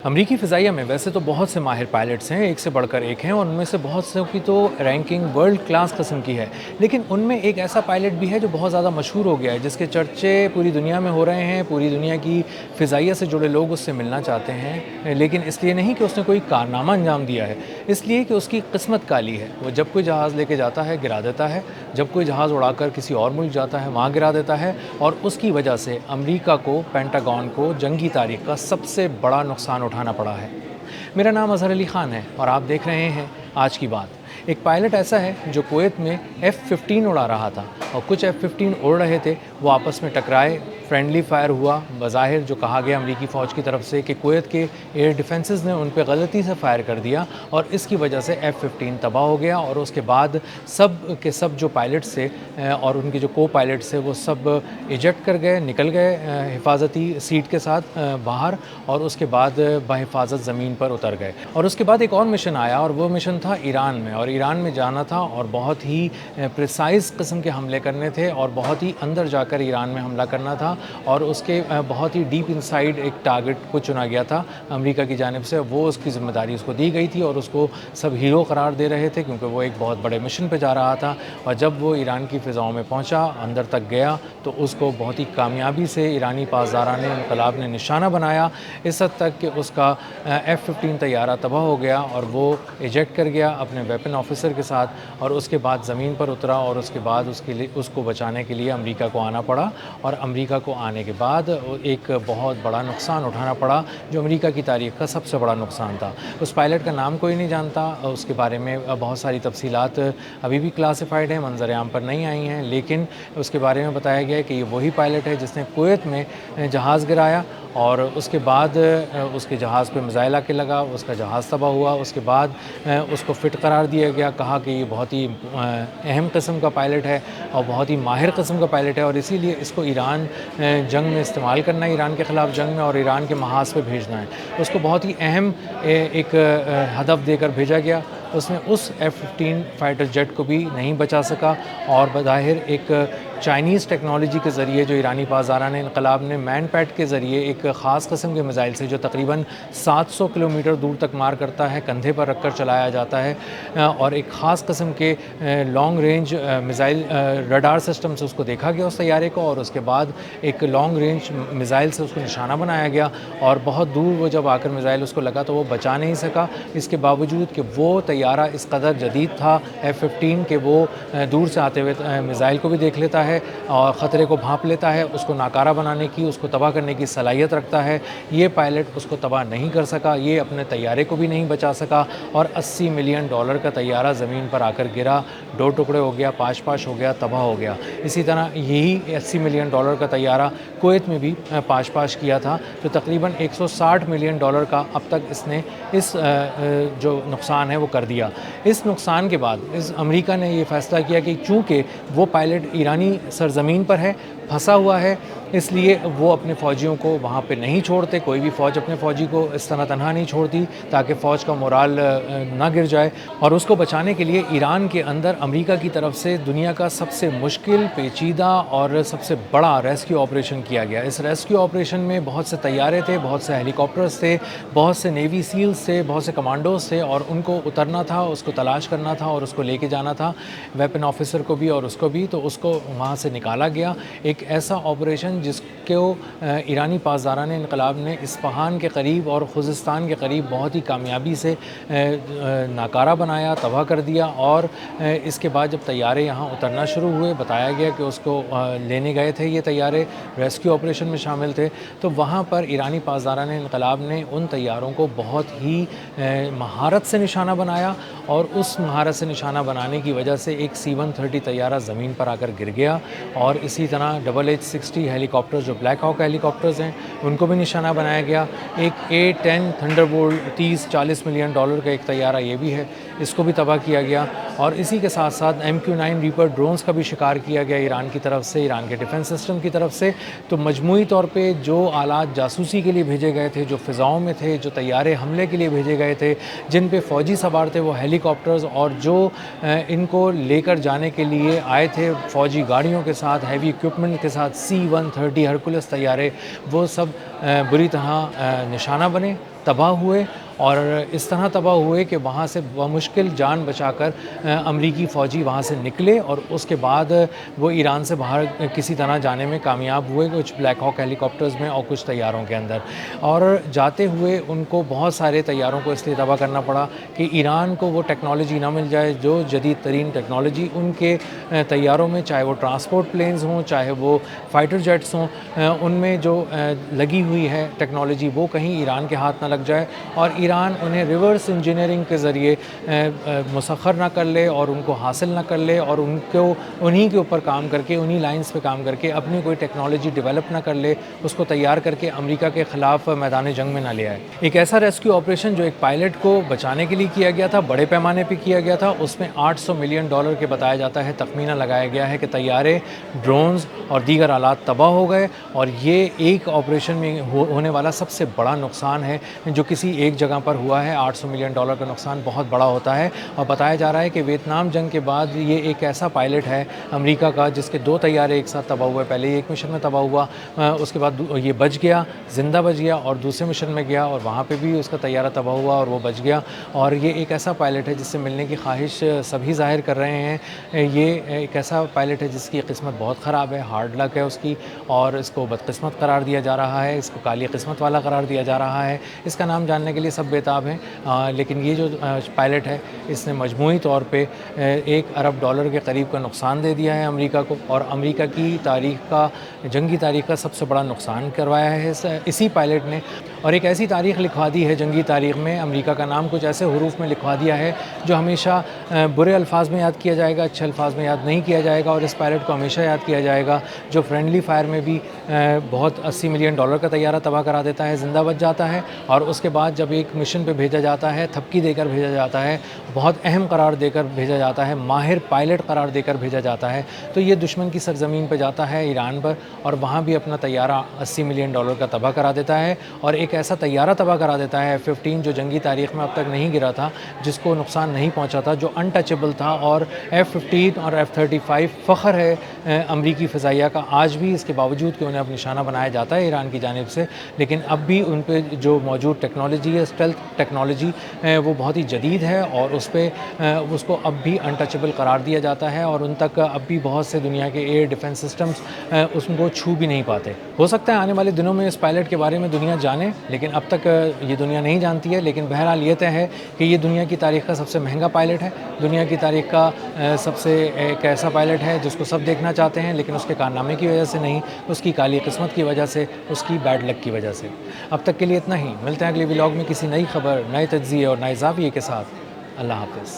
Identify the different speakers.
Speaker 1: امریکی فضائیہ میں ویسے تو بہت سے ماہر پائلٹس ہیں، ایک سے بڑھ کر ایک ہیں، اور ان میں سے بہت سے کی تو رینکنگ ورلڈ کلاس قسم کی ہے، لیکن ان میں ایک ایسا پائلٹ بھی ہے جو بہت زیادہ مشہور ہو گیا ہے، جس کے چرچے پوری دنیا میں ہو رہے ہیں، پوری دنیا کی فضائیہ سے جڑے لوگ اس سے ملنا چاہتے ہیں، لیکن اس لیے نہیں کہ اس نے کوئی کارنامہ انجام دیا ہے، اس لیے کہ اس کی قسمت کالی ہے۔ وہ جب کوئی جہاز لے کے جاتا ہے گرا دیتا ہے، جب کوئی جہاز اڑا کر کسی اور ملک جاتا ہے وہاں گرا دیتا ہے، اور اس کی وجہ سے امریکہ کو، پینٹاگون کو جنگی تاریخ کا سب سے بڑا نقصان اٹھانا پڑا ہے۔ میرا نام اظہر علی خان ہے اور آپ دیکھ رہے ہیں آج کی بات۔ ایک پائلٹ ایسا ہے جو کویت میں F-15 اڑا رہا تھا، اور کچھ F-15 اڑ رہے تھے، وہ آپس میں ٹکرائے، فرینڈلی فائر ہوا، بظاہر جو کہا گیا امریکی فوج کی طرف سے کہ کویت کے ایئر ڈیفنسز نے ان پہ غلطی سے فائر کر دیا، اور اس کی وجہ سے F-15 تباہ ہو گیا، اور اس کے بعد سب کے سب جو پائلٹس تھے اور ان کے جو کو پائلٹس تھے وہ سب ایجیکٹ کر گئے، نکل گئے حفاظتی سیٹ کے ساتھ باہر، اور اس کے بعد بحفاظت زمین پر اتر گئے۔ اور اس کے بعد ایک اور مشن آیا، اور وہ مشن تھا ایران میں، اور ایران میں جانا تھا اور بہت ہی پریسائز قسم کے حملے کرنے تھے، اور بہت ہی اندر جا کر ایران میں حملہ کرنا تھا، اور اس کے بہت ہی ڈیپ انسائیڈ ایک ٹارگٹ کو چنا گیا تھا امریکہ کی جانب سے۔ وہ اس کی ذمہ داری اس کو دی گئی تھی، اور اس کو سب ہیرو قرار دے رہے تھے کیونکہ وہ ایک بہت بڑے مشن پہ جا رہا تھا۔ اور جب وہ ایران کی فضاؤں میں پہنچا، اندر تک گیا، تو اس کو بہت ہی کامیابی سے ایرانی پاسداران انقلاب نے نشانہ بنایا، اس حد تک کہ اس کا F-15 طیارہ تباہ ہو گیا، اور وہ ایجیکٹ کر گیا اپنے ویپن آفیسر کے ساتھ، اور اس کے بعد زمین پر اترا، اور اس کے بعد اس کو بچانے کے لیے امریکہ کو آنا پڑا، اور امریکہ کو آنے کے بعد ایک بہت بڑا نقصان اٹھانا پڑا جو امریکہ کی تاریخ کا سب سے بڑا نقصان تھا۔ اس پائلٹ کا نام کوئی نہیں جانتا، اس کے بارے میں بہت ساری تفصیلات ابھی بھی کلاسیفائڈ ہیں، منظر عام پر نہیں آئی ہیں، لیکن اس کے بارے میں بتایا گیا ہے کہ یہ وہی پائلٹ ہے جس نے کویت میں جہاز گرایا، اور اس کے بعد اس کے جہاز پہ میزائل آ کے لگا، اس کا جہاز تباہ ہوا، اس کے بعد اس کو فٹ قرار دیا گیا، کہا کہ یہ بہت ہی اہم قسم کا پائلٹ ہے اور بہت ہی ماہر قسم کا پائلٹ ہے، اور اسی لیے اس کو ایران جنگ میں استعمال کرنا ہے، ایران کے خلاف جنگ میں، اور ایران کے محاذ پہ بھیجنا ہے۔ اس کو بہت ہی اہم ایک ہدف دے کر بھیجا گیا۔ اس نے اس F-15 فائٹر جیٹ کو بھی نہیں بچا سکا، اور بظاہر ایک چائنیز ٹیکنالوجی کے ذریعے جو ایرانی پاسداران انقلاب نے مین پیٹ کے ذریعے ایک خاص قسم کے میزائل سے جو تقریباً 700 کلومیٹر دور تک مار کرتا ہے، کندھے پر رکھ کر چلایا جاتا ہے، اور ایک خاص قسم کے long range missile radar system سے اس کو دیکھا گیا اس طیارے کو، اور اس کے بعد ایک لانگ رینج میزائل سے اس کو نشانہ بنایا گیا، اور بہت دور وہ جب آ کر میزائل اس کو لگا تو وہ بچا نہیں سکا، اس کے باوجود کہ وہ طیارہ اس قدر جدید تھا F-15 کہ وہ دور سے آتے ہوئے میزائل کو بھی دیکھ لیتا ہے اور خطرے کو بھانپ لیتا ہے، اس کو ناکارہ بنانے کی، اس کو تباہ کرنے کی صلاحیت رکھتا ہے۔ یہ پائلٹ اس کو تباہ نہیں کر سکا، یہ اپنے طیارے کو بھی نہیں بچا سکا، اور $80 ملین کا طیارہ زمین پر آ کر گرا، دو ٹکڑے ہو گیا، پاش پاش ہو گیا، تباہ ہو گیا۔ اسی طرح یہی $80 ملین کا طیارہ کویت میں بھی پاش پاش کیا تھا، جو تقریباً $160 ملین کا اب تک اس نے اس جو نقصان ہے وہ کر دیا۔ اس نقصان کے بعد امریکہ نے یہ فیصلہ کیا کہ چونکہ وہ پائلٹ ایرانی سرزمین پر ہے، پھنسا ہوا ہے، اس لیے وہ اپنے فوجیوں کو وہاں پہ نہیں چھوڑتے، کوئی بھی فوج اپنے فوجی کو اس طرح تنہا نہیں چھوڑتی تاکہ فوج کا مورال نہ گر جائے، اور اس کو بچانے کے لیے ایران کے اندر امریکہ کی طرف سے دنیا کا سب سے مشکل، پیچیدہ اور سب سے بڑا ریسکیو آپریشن کیا گیا۔ اس ریسکیو آپریشن میں بہت سے طیارے تھے، بہت سے ہیلی کاپٹرز تھے، بہت سے نیوی سیلز تھے، بہت سے کمانڈوز تھے، اور ان کو اترنا تھا، اس کو تلاش کرنا تھا، اور اس کو لے کے جانا تھا، ویپن آفیسر کو بھی اور اس کو بھی، تو اس کو وہاں سے نکالا گیا۔ ایک ایسا آپریشن جس کو ایرانی پاسداران انقلاب نے اصفہان کے قریب اور خوزستان کے قریب بہت ہی کامیابی سے ناکارہ بنایا، تباہ کر دیا، اور اس کے بعد جب طیارے یہاں اترنا شروع ہوئے، بتایا گیا کہ اس کو لینے گئے تھے یہ طیارے، ریسکیو آپریشن میں شامل تھے، تو وہاں پر ایرانی پاسداران انقلاب نے ان طیاروں کو بہت ہی مہارت سے نشانہ بنایا، اور اس مہارت سے نشانہ بنانے کی وجہ سے ایک C-130 طیارہ زمین پر آ کر گر گیا، اور اسی طرح H-60 ہیلی کاپٹر جو بلیک ہاک ہیلی کاپٹرز ہیں ان کو بھی نشانہ بنایا گیا۔ ایک A-10 thunder bolt 30-40 million dollar کا ایک طیارہ یہ بھی ہے، اس کو بھی تباہ کیا گیا، اور اسی کے ساتھ ساتھ MQ-9 ریپر ڈرونز کا بھی شکار کیا گیا ایران کی طرف سے، ایران کے ڈیفنس سسٹم کی طرف سے۔ تو مجموعی طور پہ جو آلات جاسوسی کے لیے بھیجے گئے تھے، جو فضاؤں میں تھے، جو طیارے حملے کے لیے بھیجے گئے تھے، جن پہ فوجی سوار تھے وہ ہیلی کاپٹرز، اور جو ان کو لے کر جانے کے لیے آئے تھے فوجی گاڑیوں کے ساتھ، ہیوی اکوپمنٹ کے ساتھ، C-130 ہرکولس طیارے، وہ سب بری طرح نشانہ بنے، تباہ ہوئے اور اس طرح تباہ ہوئے کہ وہاں سے بمشکل جان بچا کر امریکی فوجی وہاں سے نکلے اور اس کے بعد وہ ایران سے باہر کسی طرح جانے میں کامیاب ہوئے، کچھ بلیک ہاک ہیلی کاپٹرز میں اور کچھ طیاروں کے اندر، اور جاتے ہوئے ان کو بہت سارے طیاروں کو اس لیے تباہ کرنا پڑا کہ ایران کو وہ ٹیکنالوجی نہ مل جائے جو جدید ترین ٹیکنالوجی ان کے طیاروں میں، چاہے وہ ٹرانسپورٹ پلینز ہوں، چاہے وہ فائٹر جیٹس ہوں، ان میں جو لگی ہوئی ہے ٹیکنالوجی وہ کہیں ایران کے ہاتھ نہ لگ جائے اور ایران انہیں ریورس انجینئرنگ کے ذریعے مسخر نہ کر لے اور ان کو حاصل نہ کر لے اور ان کو انہی کے اوپر کام کر کے، انہی لائنز پہ کام کر کے اپنی کوئی ٹیکنالوجی ڈیولپ نہ کر لے، اس کو تیار کر کے امریکہ کے خلاف میدان جنگ میں نہ لے آئے۔ ایک ایسا ریسکیو آپریشن جو ایک پائلٹ کو بچانے کے لیے کیا گیا تھا، بڑے پیمانے پہ کیا گیا تھا، اس میں $800 ملین کے بتایا جاتا ہے، تخمینہ لگایا گیا ہے کہ طیارے، ڈرونز اور دیگر آلات تباہ ہو گئے، اور یہ ایک آپریشن میں ہونے والا سب سے بڑا نقصان ہے جو کسی ایک جگہ پر ہوا ہے۔ $800 ملین کا نقصان بہت بڑا ہوتا ہے، اور بتایا جا رہا ہے کہ ویتنام جنگ کے بعد یہ ایک ایسا پائلٹ ہے امریکہ کا جس کے 2 طیارے ایک ساتھ تباہ ہوئے، پہلے ایک مشن میں تباہ ہوا، اس کے بعد یہ بچ گیا، زندہ بچ گیا، اور دوسرے مشن میں گیا اور وہاں پہ بھی اس کا طیارہ تباہ ہوا اور وہ بچ گیا، اور یہ ایک ایسا پائلٹ ہے جس سے ملنے کی خواہش سبھی ظاہر کر رہے ہیں۔ یہ ایک ایسا پائلٹ ہے جس کی قسمت بہت خراب ہے، ہارڈ لک ہے اس کی، اور اس کو بدقسمت قرار دیا جا رہا ہے، اس کو کالی قسمت والا قرار دیا جا رہا ہے۔ اس کا نام جاننے کے لیے سب بےتاب ہیں، لیکن یہ جو پائلٹ ہے اس نے مجموعی طور پہ $1 ارب کے قریب کا نقصان دے دیا ہے امریکہ کو، اور امریکہ کی تاریخ کا، جنگی تاریخ کا سب سے بڑا نقصان کروایا ہے اسی پائلٹ نے، اور ایک ایسی تاریخ لکھوا دی ہے جنگی تاریخ میں، امریکہ کا نام کچھ ایسے حروف میں لکھوا دیا ہے جو ہمیشہ برے الفاظ میں یاد کیا جائے گا، اچھے الفاظ میں یاد نہیں کیا جائے گا، اور اس پائلٹ کو ہمیشہ یاد کیا جائے گا جو فرینڈلی فائر میں بھی بہت $80 ملین کا طیارہ تباہ کرا دیتا ہے، زندہ بچ جاتا ہے، اور اس کے بعد جب ایک مشن پہ بھیجا جاتا ہے، تھپکی دے کر بھیجا جاتا ہے، بہت اہم قرار دے کر بھیجا جاتا ہے، ماہر پائلٹ قرار دے کر بھیجا جاتا ہے، تو یہ دشمن کی سرزمین پہ جاتا ہے ایران پر، اور وہاں بھی اپنا طیارہ $80 ملین کا تباہ کرا دیتا ہے، اور ایک ایسا طیارہ تباہ کرا دیتا ہے F-15 جو جنگی تاریخ میں اب تک نہیں گرا تھا، جس کو نقصان نہیں پہنچا تھا، جو انٹچبل تھا، اور F-15 اور F-35 فخر ہے امریکی فضائیہ کا آج بھی، اس کے باوجود کہ انہیں اب نشانہ بنایا جاتا ہے ایران کی جانب سے، لیکن اب بھی ان پہ جو موجود ٹیکنالوجی ہے، اسٹیلتھ ٹیکنالوجی، وہ بہت ہی جدید ہے، اور اس کو اب بھی انٹچبل قرار دیا جاتا ہے، اور ان تک اب بھی بہت سے دنیا کے ایئر ڈیفنس سسٹمز اس کو چھو بھی نہیں پاتے۔ ہو سکتا ہے آنے والے دنوں میں اس پائلٹ کے بارے میں دنیا جانے، لیکن اب تک یہ دنیا نہیں جانتی ہے، لیکن بہرحال یہ طے ہے کہ یہ دنیا کی تاریخ کا سب سے مہنگا پائلٹ ہے، دنیا کی تاریخ کا سب سے ایک ایسا پائلٹ ہے جس کو سب دیکھنا چاہتے ہیں، لیکن اس کے کارنامے کی وجہ سے نہیں، اس کی کالی قسمت کی وجہ سے، اس کی بیڈ لک کی وجہ سے۔ اب تک کے لیے اتنا ہی، ملتے ہیں اگلے ولاگ میں کسی نئی خبر، نئے تجزیے اور نئے زاویے کے ساتھ۔ اللہ حافظ۔